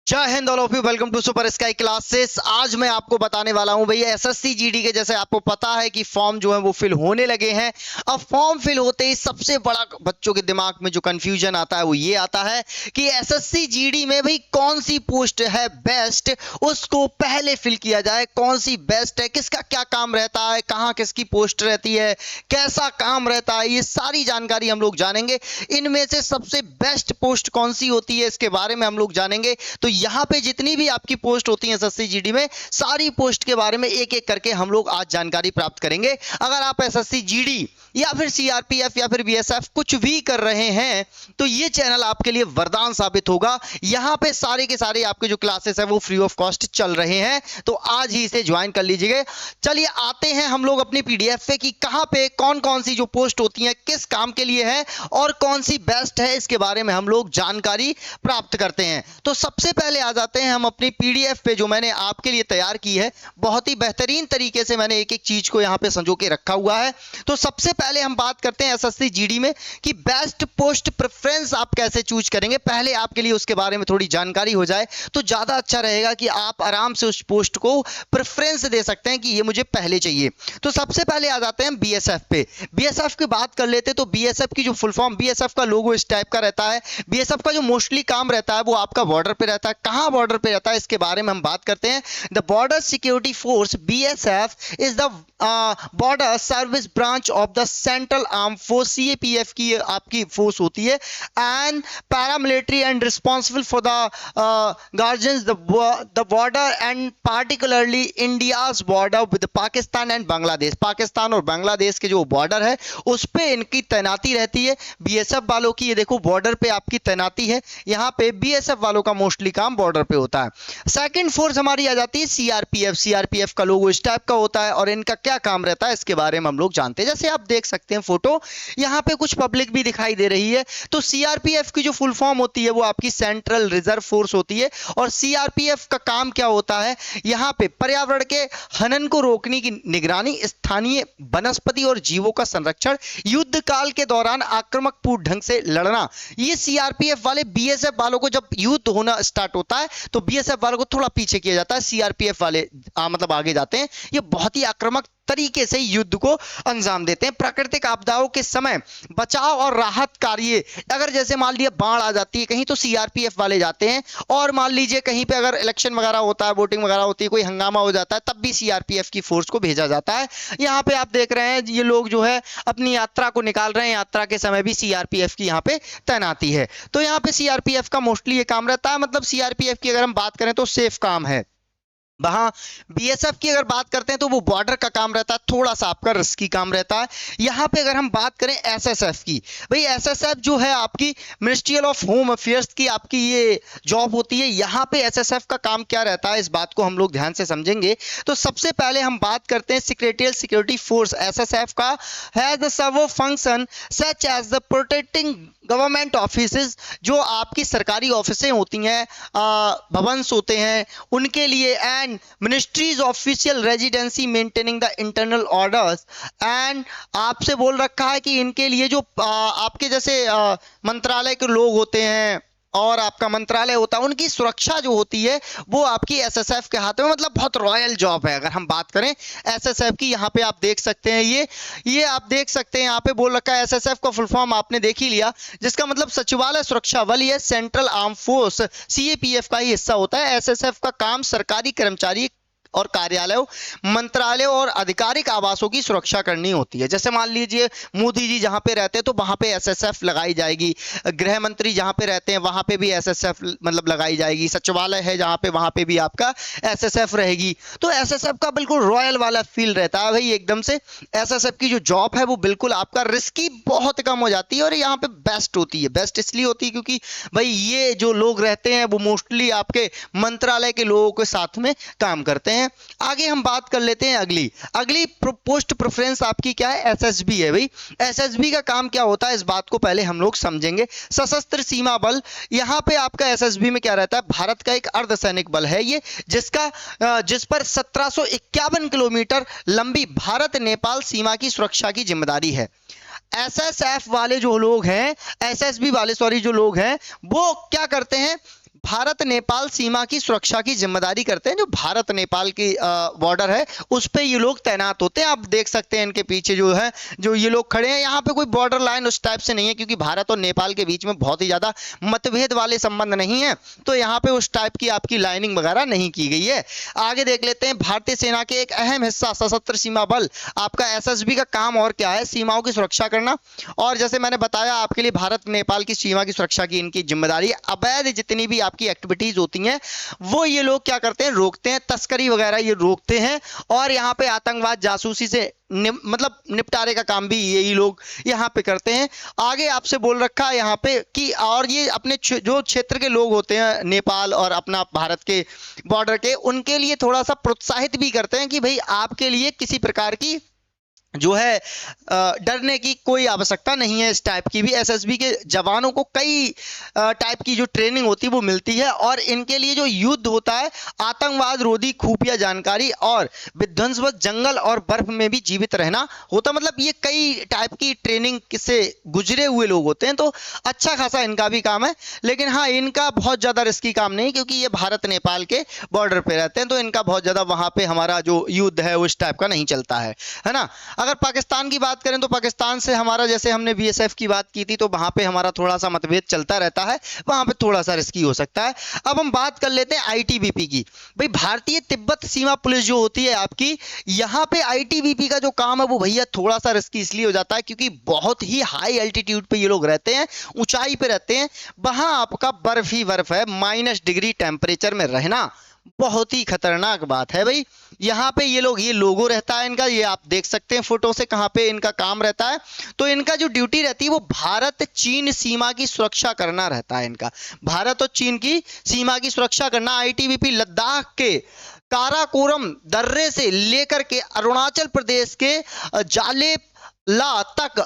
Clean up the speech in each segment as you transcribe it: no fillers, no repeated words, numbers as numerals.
जय हिंद all of you, welcome to super sky classes. आज मैं आपको बताने वाला हूं भैया एसएससी जीडी के जैसे आपको पता है कि फॉर्म जो है वो फिल होने लगे हैं। अब फॉर्म फिल होते ही सबसे बड़ा बच्चों के दिमाग में जो कंफ्यूजन आता है वो ये आता है कि एसएससी जीडी में भाई कौन सी पोस्ट है बेस्ट, उसको पहले फिल किया जाए। कौन सी बेस्ट है, किसका क्या काम रहता है, कहां किसकी पोस्ट रहती है, कैसा काम रहता है, ये सारी जानकारी हम लोग जानेंगे। इनमें से सबसे बेस्ट पोस्ट कौन सी होती है इसके बारे में हम लोग जानेंगे। तो यहां पे जितनी भी आपकी पोस्ट होती है एसएससी जीडी में, सारी पोस्ट के बारे में एक एक करके हम लोग आज जानकारी प्राप्त करेंगे। अगर आप एसएससी जीडी या फिर सीआरपीएफ या फिर बीएसएफ कुछ भी कर रहे हैं तो ये चैनल आपके लिए वरदान साबित होगा। यहां पे सारे के सारे आपके जो क्लासेस है वो फ्री ऑफ कॉस्ट चल रहे हैं, तो आज ही इसे ज्वाइन कर लीजिए। चलिए आते हैं हम लोग अपनी पीडीएफ पे कि कहां पे कौन कौन सी जो पोस्ट होती है किस काम के लिए है और कौन सी बेस्ट है, इसके बारे में हम लोग जानकारी प्राप्त करते हैं। तो सबसे पहले आ जाते हैं हम अपनी पीडीएफ पे जो मैंने आपके लिए तैयार की है। बहुत ही बेहतरीन तरीके से मैंने एक एक चीज को यहां पे संजो के रखा हुआ है। तो सबसे पहले हम बात करते हैं एसएससी जीडी में कि बेस्ट पोस्ट प्रेफरेंस आप कैसे चूज करेंगे। पहले आपके लिए उसके बारे में थोड़ी जानकारी हो जाए तो ज्यादा अच्छा रहेगा कि आप आराम से उस पोस्ट को प्रेफरेंस दे सकते हैं कि ये मुझे पहले चाहिए। तो सबसे पहले आ जाते हैं बीएसएफ पे। बीएसएफ की बात कर लेते हैं तो बीएसएफ की जो फुल फॉर्म, बीएसएफ का लोगो इस टाइप का रहता है। बीएसएफ का जो मोस्टली काम रहता है वो आपका बॉर्डर पे रहता है। कहां बॉर्डर पे रहता है इसके बारे में हम बात करते हैं। The border security force BSF is the border service branch of the central arm force. CAPF की आपकी फोर्स होती है and paramilitary and responsible for the guardians the border and particularly India's border with Pakistan and Bangladesh. Pakistan और बांग्लादेश के जो border है उस पे इनकी तैनाती रहती है। बीएसएफ वालों की ये देखो बॉर्डर पे आपकी तैनाती है। यहाँ पे बीएसएफ वालों का मोस्टली काम बॉर्डर पे होता है। सेकंड फोर्स हमारी आ जाती है सीआरपीएफ। सीआरपीएफ का लोगो इस टाइप का होता है और इनका क्या काम रहता है इसके बारे में हम लोग जानते हैं। जैसे आप देख सकते हैं फोटो, यहाँ पे कुछ पब्लिक भी दिखाई दे रही है। तो सीआरपीएफ की जो फुल फॉर्म होती है वो आपकी सेंट्रल रिजर्व फोर्स होती है। और सीआरपीएफ का काम क्या होता है, यहाँ पे पर्यावरण के हनन को रोकने की निगरानी, स्थानीय वनस्पति और जीवों का संरक्षण, युद्ध काल के दौरान आक्रामक पूर्ण ढंग से लड़ना। ये सीआरपीएफ वाले बीएसएफ वालों को जब युद्ध होना स्टार्ट होता है तो बीएसएफ वालों को थोड़ा पीछे किया जाता है, सीआरपीएफ वाले मतलब आगे जाते हैं। ये बहुत ही आक्रामक तरीके से युद्ध को अंजाम देते हैं। प्राकृतिक आपदाओं के समय बचाव और राहत कार्य, अगर जैसे मान लीजिए बाढ़ आ जाती है कहीं तो सीआरपीएफ वाले जाते हैं। और मान लीजिए कहीं पे अगर इलेक्शन वगैरह होता है, वोटिंग वगैरह होती है, कोई हंगामा हो जाता है, तब भी सीआरपीएफ की फोर्स को भेजा जाता है। यहाँ पे आप देख रहे हैं ये लोग जो है अपनी यात्रा को निकाल रहे हैं। यात्रा के समय भी सीआरपीएफ की यहाँ पे तैनाती है। तो यहाँ पे सीआरपीएफ का मोस्टली ये काम रहता है। मतलब सीआरपीएफ की अगर हम बात करें तो सेफ काम है। वहां बीएसएफ की अगर बात करते हैं तो वो बॉर्डर का काम रहता है, थोड़ा सा आपका रिस्की काम रहता है। यहां पे अगर हम बात करें एसएसएफ की, भाई एसएसएफ जो है आपकी मिनिस्ट्री ऑफ होम अफेयर्स की आपकी ये जॉब होती है। यहां पे एसएसएफ का काम क्या रहता है इस बात को हम लोग ध्यान से समझेंगे। तो सबसे पहले हम बात करते हैं सेक्रेटरियल सिक्योरिटी फोर्स। एसएसएफ का has the servo function such as the protecting government offices. जो आपकी सरकारी ऑफिसें होती हैं, भवन होते हैं, उनके लिए and ministries official residency maintaining the internal orders. And आपसे बोल रखा है कि इनके लिए जो आपके जैसे मंत्रालय के लोग होते हैं और आपका मंत्रालय होता है, उनकी सुरक्षा जो होती है वो आपकी एसएसएफ के हाथ में, मतलब बहुत रॉयल जॉब है। अगर हम बात करें एसएसएफ की, यहाँ पे आप देख सकते हैं ये आप देख सकते हैं यहाँ पे बोल रखा है एसएसएफ का फुल फॉर्म आपने देख ही लिया, जिसका मतलब सचिवालय सुरक्षा बल। ये सेंट्रल आर्म फोर्स सीएपीएफ का ही हिस्सा होता है। एसएसएफ का काम सरकारी कर्मचारी और कार्यालयों, मंत्रालयों और आधिकारिक आवासों की सुरक्षा करनी होती है। जैसे मान लीजिए मोदी जी जहां पे रहते हैं तो वहां पे एसएसएफ लगाई जाएगी। गृह मंत्री जहां पे रहते हैं वहां पे भी एसएसएफ मतलब लगाई जाएगी। सचिवालय है जहां पे वहां पे भी आपका एसएसएफ रहेगी। तो एसएसएफ का बिल्कुल रॉयल वाला फील रहता है भाई एकदम से। एसएसएफ की जो जॉब है वो बिल्कुल आपका रिस्की बहुत कम हो जाती है और यहाँ पे बेस्ट होती है। बेस्ट इसलिए होती है क्योंकि भाई ये जो लोग रहते हैं वो मोस्टली आपके मंत्रालय के लोगों के साथ में काम करते हैं। आगे हम बात कर लेते हैं अगली पोस्ट प्रेफरेंस आपकी क्या है, एसएसबी है। भाई एसएसबी का काम क्या होता है इस बात को पहले हम लोग समझेंगे। सशस्त्र सीमा बल, यहां पे आपका एसएसबी में क्या रहता है, भारत का एक अर्धसैनिक बल है ये, जिस पर 1751 किलोमीटर लंबी भारत नेपाल सीमा की सुरक्षा की जिम्मेदारी है। एसएसएफ वाले जो लोग हैं, एसएसबी वाले सॉरी जो लोग हैं, वो क्या करते हैं, भारत नेपाल सीमा की सुरक्षा की जिम्मेदारी करते हैं। जो भारत नेपाल की बॉर्डर है उस पे ये लोग तैनात होते हैं। आप देख सकते हैं इनके पीछे जो है, जो ये लोग खड़े हैं, यहाँ पे कोई बॉर्डर लाइन उस टाइप से नहीं है, क्योंकि भारत और नेपाल के बीच में बहुत ही ज्यादा मतभेद वाले संबंध नहीं है, तो यहाँ पे उस टाइप की आपकी लाइनिंग वगैरह नहीं की गई है। आगे देख लेते हैं, भारतीय सेना के एक अहम हिस्सा सशस्त्र सीमा बल आपका एसएसबी का काम और क्या है, सीमाओं की सुरक्षा करना। और जैसे मैंने बताया आपके लिए, भारत नेपाल की सीमा की सुरक्षा की इनकी जिम्मेदारी। अवैध जितनी भी आपकी एक्टिविटीज होती हैं वो ये लोग क्या करते हैं, रोकते हैं। तस्करी वगैरह ये रोकते हैं, और यहाँ पे आतंकवाद जासूसी से मतलब निपटारे का काम भी यही लोग यहाँ पे करते हैं। आगे आपसे बोल रखा है यहाँ पे कि, और ये अपने जो क्षेत्र के लोग होते हैं नेपाल और अपना भारत के बॉर्डर के, उनके लिए थोड़ा सा प्रोत्साहित भी करते हैं कि भाई आपके लिए किसी प्रकार की जो है डरने की कोई आवश्यकता नहीं है। इस टाइप की भी एसएसबी के जवानों को कई टाइप की जो ट्रेनिंग होती है वो मिलती है, और इनके लिए जो युद्ध होता है, आतंकवाद रोधी खुफिया जानकारी और विध्वंसवश जंगल और बर्फ में भी जीवित रहना होता। मतलब ये कई टाइप की ट्रेनिंग से गुजरे हुए लोग होते हैं, तो अच्छा खासा इनका भी काम है। लेकिन हाँ, इनका बहुत ज्यादा रिस्की काम नहीं, क्योंकि ये भारत नेपाल के बॉर्डर पे रहते हैं, तो इनका बहुत ज्यादा वहां पे हमारा जो युद्ध है उस टाइप का नहीं चलता है ना। अगर पाकिस्तान की बात करें तो पाकिस्तान से हमारा, जैसे हमने बीएसएफ की बात की थी, तो वहां पे हमारा थोड़ा सा मतभेद चलता रहता है, वहां पे थोड़ा सा रिस्की हो सकता है। अब हम बात कर लेते हैं आईटीबीपी की। भाई भारतीय तिब्बत सीमा पुलिस जो होती है आपकी, यहाँ पे आईटीबीपी का जो काम है वो भैया थोड़ा सा रिस्की इसलिए हो जाता है क्योंकि बहुत ही हाई एल्टीट्यूड पे ये लोग रहते हैं, ऊंचाई पे रहते हैं। वहां आपका बर्फ ही बर्फ है, -डिग्री टेम्परेचर में रहना बहुत ही खतरनाक बात है भाई। यहाँ पे ये लोग, ये लोगो रहता है इनका, ये आप देख सकते हैं फोटो से कहाँ पे इनका काम रहता है। तो इनका जो ड्यूटी रहती है वो भारत चीन सीमा की सुरक्षा करना रहता है इनका, भारत और चीन की सीमा की सुरक्षा करना। आईटीबीपी लद्दाख के काराकोरम दर्रे से लेकर के अरुणाचल प्रदेश के जालेला तक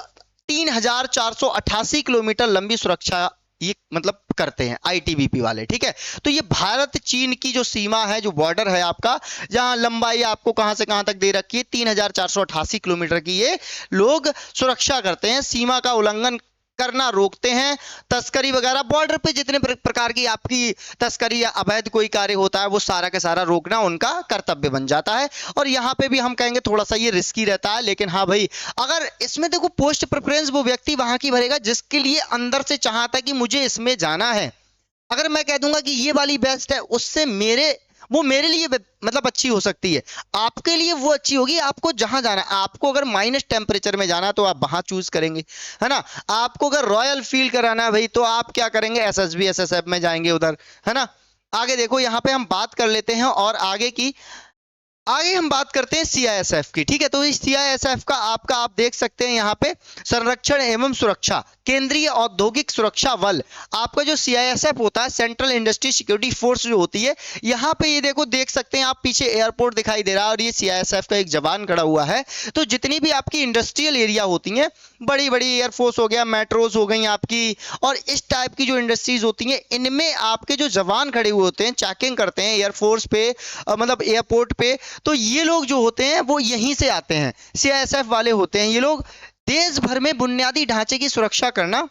3488 किलोमीटर लंबी सुरक्षा ये मतलब करते हैं आईटीबीपी वाले, ठीक है। तो ये भारत चीन की जो सीमा है, जो बॉर्डर है आपका, जहां लंबाई आपको कहां से कहां तक दे रखी है, 3488 किलोमीटर की ये लोग सुरक्षा करते हैं, सीमा का उल्लंघन करना रोकते हैं। तस्करी वगैरह, बॉर्डर पे जितने प्रकार की आपकी तस्करी या अवैध कोई कार्य होता है वो सारा का सारा रोकना उनका कर्तव्य बन जाता है। और यहाँ पे भी हम कहेंगे थोड़ा सा ये रिस्की रहता है, लेकिन हाँ भाई, अगर इसमें देखो पोस्ट प्रेफरेंस वो व्यक्ति वहां की भरेगा जिसके लिए अंदर से चाहता है कि मुझे इसमें जाना है। अगर मैं कह दूंगा कि ये वाली बेस्ट है, उससे मेरे लिए मतलब अच्छी हो सकती है, आपके लिए वो अच्छी होगी। आपको जहां जाना है, आपको अगर माइनस टेम्परेचर में जाना है तो आप वहां चूज करेंगे, है ना। आपको अगर रॉयल फील कराना है भाई, तो आप क्या करेंगे, एसएसबी एसएसएफ में जाएंगे उधर, है ना। आगे देखो, यहाँ पे हम बात कर लेते हैं और आगे हम बात करते हैं सीआईएसएफ की, ठीक है। तो इस सीआईएसएफ का आपका आप देख सकते हैं यहाँ पे संरक्षण एवं सुरक्षा, केंद्रीय औद्योगिक सुरक्षा बल। आपका जो सीआईएसएफ होता है, सेंट्रल इंडस्ट्री सिक्योरिटी फोर्स जो होती है, यहाँ पे ये देखो देख सकते हैं आप, पीछे एयरपोर्ट दिखाई दे रहा है और ये सीआईएसएफ का एक जवान खड़ा हुआ है। तो जितनी भी आपकी इंडस्ट्रियल एरिया होती हैं, बड़ी बड़ी एयरफोर्स हो गया, मेट्रोज हो गई आपकी, और इस टाइप की जो इंडस्ट्रीज होती हैं, इनमें आपके जो जवान खड़े हुए होते हैं, चेकिंग करते हैं एयरफोर्स पे, मतलब एयरपोर्ट पे, तो ये लोग जो होते हैं वो यहीं से आते हैं, सीआईएसएफ वाले होते हैं ये लोग। देश भर में बुनियादी ढांचे की सुरक्षा करना,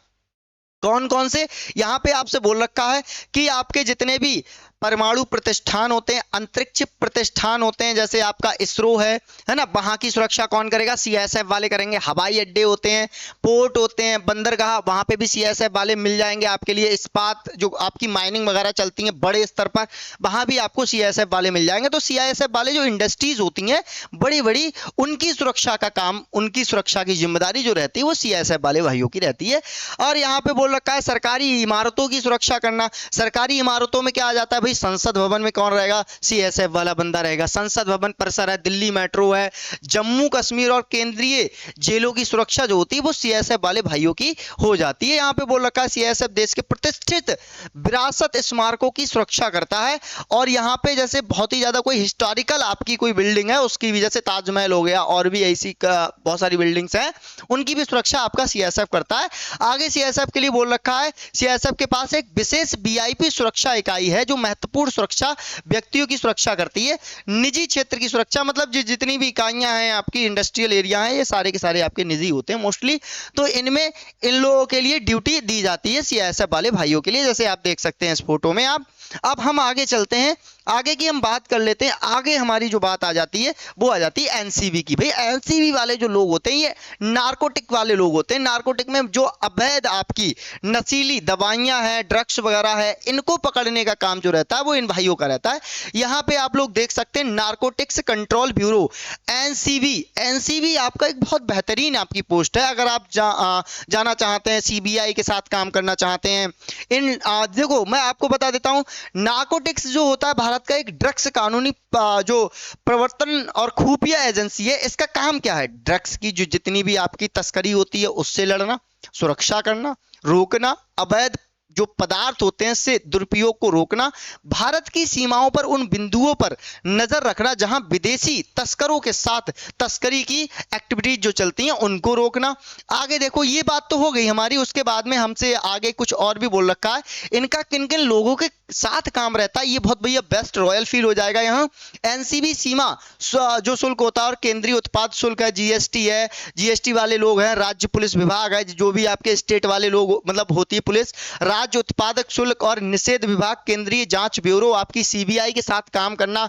कौन कौन से, यहाँ पे आपसे बोल रखा है कि आपके जितने भी परमाणु प्रतिष्ठान होते हैं, अंतरिक्ष प्रतिष्ठान होते हैं, जैसे आपका इसरो है ना, वहां की सुरक्षा कौन करेगा, सीआईएसएफ वाले करेंगे। हवाई अड्डे होते हैं, पोर्ट होते हैं, बंदरगाह, वहां पे भी सीआईएसएफ वाले मिल जाएंगे आपके लिए। इस्पात जो आपकी माइनिंग वगैरह चलती है बड़े स्तर पर, वहां भी आपको सीआईएसएफ वाले मिल जाएंगे। तो सीआईएसएफ वाले जो इंडस्ट्रीज होती हैं बड़ी बड़ी, उनकी सुरक्षा का काम, उनकी सुरक्षा की जिम्मेदारी जो रहती है वो सीआईएसएफ वाले भाइयों की रहती है। और यहाँ पे बोल रखा है सरकारी इमारतों की सुरक्षा करना। सरकारी इमारतों में क्या आ जाता है भाई, संसद भवन में कौन रहेगा, सीएसएफ वाला बंदा रहेगा। संसद भवन परिसर है, दिल्ली मेट्रो है, जम्मू कश्मीर और केंद्रीय जेलों की सुरक्षा जो होती है वो सीएसएफ वाले भाइयों की हो जाती है। यहाँ पे बोल रखा है सीएसएफ देश के प्रतिष्ठित विरासत स्मारकों की सुरक्षा करता है। और यहाँ पे जैसे बहुत ही ज्यादा कोई हिस्टोरिकल आपकी कोई बिल्डिंग है, उसकी भी, जैसे ताजमहल हो गया और भी ऐसी बहुत सारी बिल्डिंग्स हैं, उनकी भी सुरक्षा आपका सीएसएफ करता है। आगे सीएसएफ के लिए बोल रखा है, सीएसएफ के पास एक विशेष वीआईपी सुरक्षा इकाई है जो महत्वपूर्ण सुरक्षा व्यक्तियों की सुरक्षा करती है। निजी क्षेत्र की सुरक्षा मतलब जितनी भी इकाइयां हैं आपकी इंडस्ट्रियल एरिया हैं, ये सारे के सारे आपके निजी होते हैं मोस्टली, तो इनमें इन लोगों के लिए ड्यूटी दी जाती है सीआईएसएफ वाले भाइयों के लिए, जैसे आप देख सकते हैं इस फोटो में आप। अब हम आगे चलते हैं, आगे की हम बात कर लेते हैं। आगे हमारी जो बात आ जाती है वो आ जाती है एनसीबी की। भाई एनसीबी वाले जो लोग होते हैं ये नारकोटिक वाले लोग होते हैं। नारकोटिक में जो अवैध आपकी नशीली दवाइयां हैं, ड्रग्स वगैरह है, इनको पकड़ने का काम जो रहता है वो इन भाइयों का रहता है। यहां पे आप लोग देख सकते हैं narcotics control bureau NCB. NCB आपका एक बहुत बेहतरीन आपकी पोस्ट है। अगर आप जाना चाहते हैं, सीबीआई के साथ काम करना चाहते हैं, इन देखो मैं आपको बता देता हूं, नारकोटिक्स जो होता है भारत का एक ड्रग्स कानूनी जो प्रवर्तन और खुफिया एजेंसी है। इसका काम क्या है? ड्रग्स की जो जितनी भी आपकी तस्करी होती है उससे लड़ना, सुरक्षा करना, रोकना, अवैध जो पदार्थ होते हैं से दुरुपयोग को रोकना, भारत की सीमाओं पर उन बिंदुओं पर नजर रखना जहां विदेशी तस्करों के साथ तस्करी की एक्टिविटीज जो चलती हैं उनको रोकना। आगे देखो ये बात तो हो गई हमारी, उसके बाद में हमसे आगे कुछ और भी बोल रखा है। इनका किन किन लोगों के साथ काम रहता है ये बहुत भैया बेस्ट रॉयल फील हो जाएगा यहाँ। एनसीबी सीमा जो शुल्क होता है और केंद्रीय उत्पाद शुल्क है, जीएसटी है, जीएसटी वाले लोग हैं, राज्य पुलिस विभाग है, जो भी आपके स्टेट वाले लोग मतलब होती है पुलिस, राज्य उत्पादक शुल्क और निषेध विभाग, केंद्रीय जांच ब्यूरो आपकी सीबीआई के साथ काम करना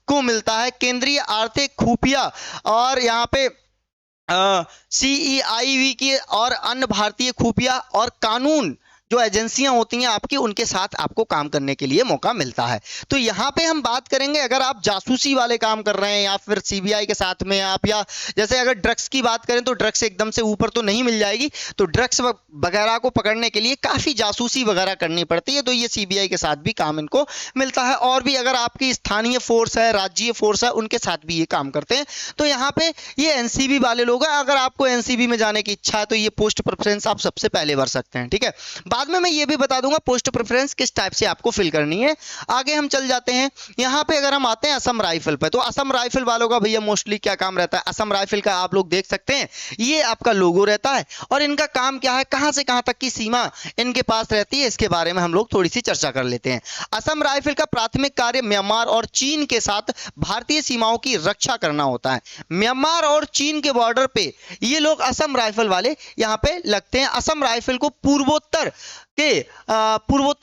को मिलता है, केंद्रीय आर्थिक खुफिया और यहाँ पे सीईआईवी की और अन्य भारतीय खुफिया और कानून जो एजेंसियां होती हैं आपकी, उनके साथ आपको काम करने के लिए मौका मिलता है। तो यहाँ पे हम बात करेंगे अगर आप जासूसी वाले काम कर रहे हैं या फिर सीबीआई के साथ में आप, या जैसे अगर ड्रग्स की बात करें तो ड्रग्स एकदम से ऊपर तो नहीं मिल जाएगी, तो ड्रग्स वगैरह को पकड़ने के लिए काफ़ी जासूसी वगैरह करनी पड़ती है, तो ये सीबीआई के साथ भी काम इनको मिलता है। और भी अगर आपकी स्थानीय फोर्स है, राज्य फोर्स है, उनके साथ भी ये काम करते हैं। तो यहाँ पे ये एनसीबी वाले लोग हैं। अगर आपको एनसीबी में जाने की इच्छा है तो ये पोस्ट प्रेफरेंस आप सबसे पहले भर सकते हैं, ठीक है। बाद में मैं ये भी बता दूंगा पोस्ट प्रेफरेंस किस टाइप से आपको फिल करनी है। आगे हम चल जाते हैं, यहां पे अगर हम आते हैं असम राइफल पे, तो असम राइफल वालों का भैया मोस्टली क्या काम रहता है? असम राइफल का आप लोग देख सकते हैं ये आपका लोगो रहता है और इनका काम क्या है, कहां से कहां तक की सीमा इनके पास रहती है, इसके बारे में हम लोग थोड़ी सी चर्चा कर लेते हैं। असम राइफल का प्राथमिक कार्य म्यांमार और चीन के साथ भारतीय सीमाओं की रक्षा करना होता है। म्यांमार और चीन के बॉर्डर पे ये लोग असम राइफल वाले यहां पे लगते हैं। असम राइफल को पूर्वोत्तर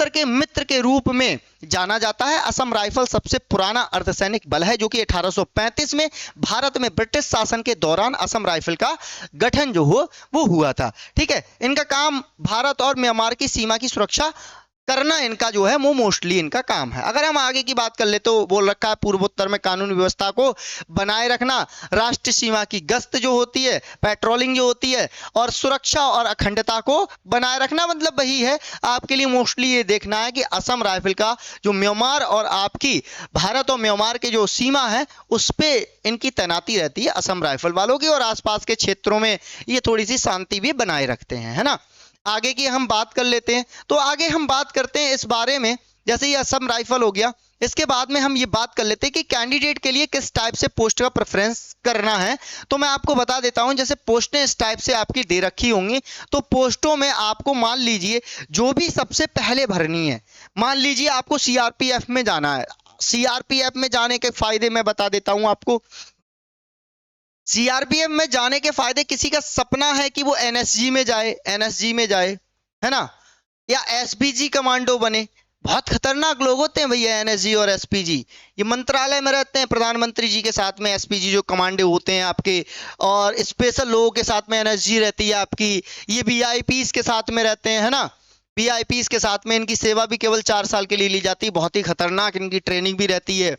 के मित्र के रूप में जाना जाता है। असम राइफल सबसे पुराना अर्धसैनिक बल है जो कि 1835 में भारत में ब्रिटिश शासन के दौरान असम राइफल का गठन जो वो हुआ था, ठीक है। इनका काम भारत और म्यांमार की सीमा की सुरक्षा करना इनका जो है वो मोस्टली इनका काम है। अगर हम आगे की बात कर ले तो बोल रखा है पूर्वोत्तर में कानून व्यवस्था को बनाए रखना, राष्ट्रीय सीमा की गश्त जो होती है, पेट्रोलिंग जो होती है और सुरक्षा और अखंडता को बनाए रखना, मतलब वही है आपके लिए मोस्टली ये देखना है कि असम राइफल का जो म्यांमार और आपकी भारत और म्यांमार के जो सीमा है उस पर इनकी तैनाती रहती है असम राइफल वालों की, और आसपास के क्षेत्रों में ये थोड़ी सी शांति भी बनाए रखते हैं, है ना। आगे की हम बात कर लेते हैं, तो आगे हम बात करते हैं इस बारे में, जैसे ये असम राइफल हो गया, इसके बाद में हम ये बात कर लेते हैं कि कैंडिडेट के लिए किस टाइप से पोस्ट का प्रेफरेंस करना है। तो मैं आपको बता देता हूं, जैसे पोस्टें इस टाइप से आपकी दे रखी होंगी, तो पोस्टों में आपको मान लीजिए जो भी सबसे पहले भरनी है, मान लीजिए आपको सीआरपीएफ में जाना है। सीआरपीएफ में जाने के फायदे मैं बता देता हूं आपको। सीआरपीएफ में जाने के फायदे, किसी का सपना है कि वो एनएसजी में जाए, एनएसजी में जाए, है ना, या एसपीजी कमांडो बने। बहुत खतरनाक लोग होते हैं भैया एनएसजी और एसपीजी, ये मंत्रालय में रहते हैं प्रधानमंत्री जी के साथ में, एसपीजी जो कमांडो होते हैं आपके, और स्पेशल लोगों के साथ में एनएसजी रहती है आपकी। ये वीआईपीज के साथ में रहते हैं, है ना, वीआईपीज के साथ में इनकी सेवा भी केवल 4 साल के लिए ली जाती है, बहुत ही खतरनाक इनकी ट्रेनिंग भी रहती है।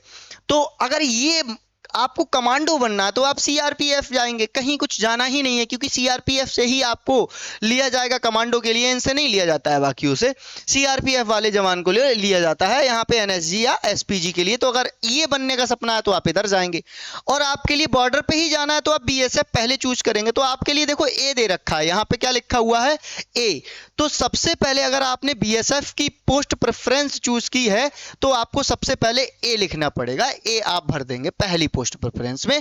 तो अगर ये आपको कमांडो बनना है तो आप सीआरपीएफ जाएंगे, कहीं कुछ जाना ही नहीं है, क्योंकि सीआरपीएफ से ही आपको लिया जाएगा कमांडो के लिए, इनसे नहीं लिया जाता है बाकियों से, सीआरपीएफ वाले जवान को लिया जाता है यहाँ पे एनएसजी या एसपीजी के लिए। तो अगर ये बनने का सपना है तो आप इधर जाएंगे, और आपके लिए बॉर्डर पे ही जाना है तो आप बीएसएफ पहले चूज करेंगे। तो आपके लिए देखो ए दे रखा है, यहाँ पे क्या लिखा हुआ है, ए। तो सबसे पहले अगर आपने बीएसएफ की पोस्ट प्रेफरेंस चूज की है तो आपको सबसे पहले ए लिखना पड़ेगा, ए आप भर देंगे पहली पोस्ट पोस्ट प्रेफरेंस में,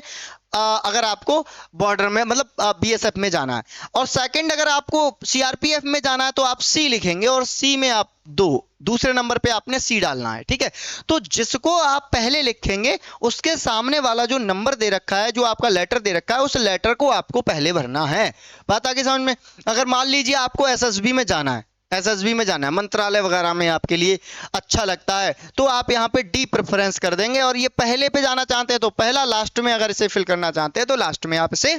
अगर आपको बॉर्डर में मतलब बीएसएफ में जाना है। और सेकंड, अगर आपको सीआरपीएफ में जाना है तो आप सी लिखेंगे और सी में आप दूसरे नंबर पे आपने सी डालना है, ठीक है। तो जिसको आप पहले लिखेंगे उसके सामने वाला जो नंबर दे रखा है, जो आपका लेटर दे रखा है, उस लेटर को आपको पहले भरना है। बात आगे समझ में? अगर मान लीजिए आपको एसएसबी में जाना है, एसएसबी में जाना है, मंत्रालय वगैरह में आपके लिए अच्छा लगता है, तो आप यहाँ पे डी प्रेफरेंस कर देंगे। और ये पहले पे जाना चाहते हैं तो पहला, लास्ट में अगर इसे फिल करना चाहते हैं तो लास्ट में आप इसे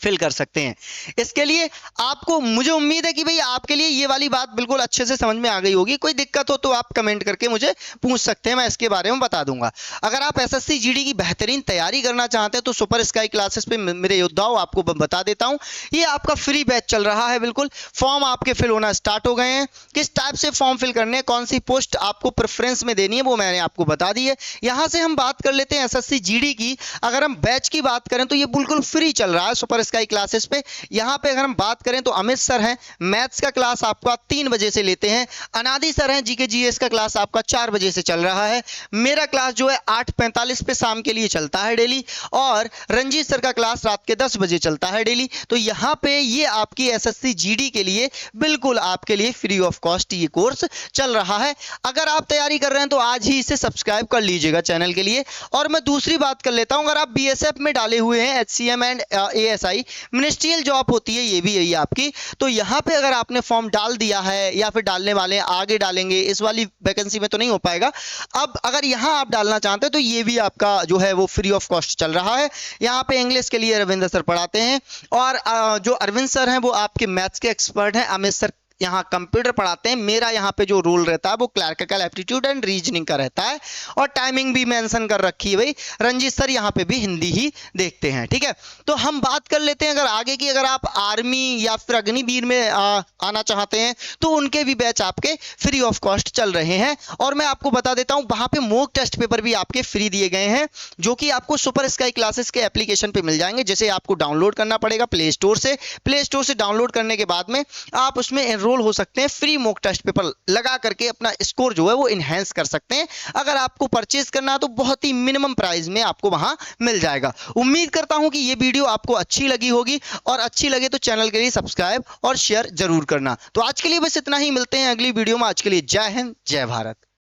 फिल कर सकते हैं। इसके लिए आपको, मुझे उम्मीद है कि भाई आपके लिए ये वाली बात बिल्कुल अच्छे से समझ में आ गई होगी। कोई दिक्कत हो तो आप कमेंट करके मुझे पूछ सकते हैं, मैं इसके बारे में बता दूंगा। अगर आप एसएससी जीडी की बेहतरीन तैयारी करना चाहते हैं तो सुपर स्काई क्लासेस पे मेरे योद्धाओं आपको बता देता हूं, ये आपका फ्री बैच चल रहा है। बिल्कुल फॉर्म आपके फिल होना स्टार्ट हो गए हैं। किस टाइप से फॉर्म फिल करने हैं, कौन सी पोस्ट आपको प्रेफरेंस में देनी है, वो मैंने आपको बता दी है। यहां से हम बात कर लेते हैं एसएससी जीडी की। अगर हम बैच की बात करें तो ये बिल्कुल फ्री चल रहा है सुपर स्काई क्लासेस पे। यहां पे अगर हम बात करें तो अमित सर हैं, मैथ्स का क्लास आपका 3 बजे से लेते हैं। अनादि सर हैं, जीके जीएस का क्लास आपका 4 बजे से चल रहा है। मेरा क्लास जो है 8:45 पे शाम के लिए चलता है डेली, और रंजीत सर का क्लास रात के 10 बजे चलता है डेली। तो यहां पे ये आपकी एसएससी जीडी के लिए बिल्कुल आपके लिए फ्री ऑफ कॉस्ट ये कोर्स चल रहा है। अगर आप तैयारी कर रहे हैं तो आज ही इसे सब्सक्राइब कर लीजिएगा चैनल के लिए। और मैं दूसरी बात कर लेता हूं, अगर आप बीएसएफ में डाले हुए हैं, HCM and ASI ministerial job होती है, ये भी यही आपकी, तो यहां पे अगर आपने फॉर्म डाल दिया है या फिर डालने वाले हैं, आगे डालेंगे, इस वाली वैकेंसी में तो नहीं हो पाएगा। अब अगर यहां आप डालना चाहते हैं तो ये भी आपका जो है वो फ्री ऑफ कॉस्ट चल रहा है। यहां पे इंग्लिश के लिए रविंद्र सर पढ़ाते हैं, और जो अरविंद सर हैं वो आपके मैथ्स के एक्सपर्ट हैं। अमित सर यहाँ कंप्यूटर पढ़ाते हैं। मेरा यहाँ पे जो रोल रहता है वो क्लर्किकल एप्टीट्यूड एंड रीजनिंग का रहता है, और टाइमिंग भी मेंशन कर रखी है भाई। रंजीत सर यहाँ पे भी हिंदी ही देखते हैं, ठीक है। तो हम बात कर लेते हैं अगर आगे की, अगर आप आर्मी या फिर अग्निवीर में आना चाहते हैं तो उनके भी बैच आपके फ्री ऑफ कॉस्ट चल रहे हैं। और मैं आपको बता देता हूँ, वहाँ पे मॉक टेस्ट पेपर भी आपके फ्री दिए गए हैं, जो कि आपको सुपर स्काई क्लासेस के एप्लीकेशन पे मिल जाएंगे। जैसे आपको डाउनलोड करना पड़ेगा प्ले स्टोर से डाउनलोड करने के बाद में आप उसमें हो सकते हैं, फ्री मॉक टेस्ट पेपर लगा करके अपना स्कोर जो है वो इनहेंस कर सकते हैं। अगर आपको परचेज करना है तो बहुत ही मिनिमम प्राइस में आपको वहां मिल जाएगा। उम्मीद करता हूं कि ये वीडियो आपको अच्छी लगी होगी, और अच्छी लगे तो चैनल के लिए सब्सक्राइब और शेयर जरूर करना। तो आज के लिए बस इतना ही, मिलते हैं अगली वीडियो में। आज के लिए जय हिंद, जय भारत।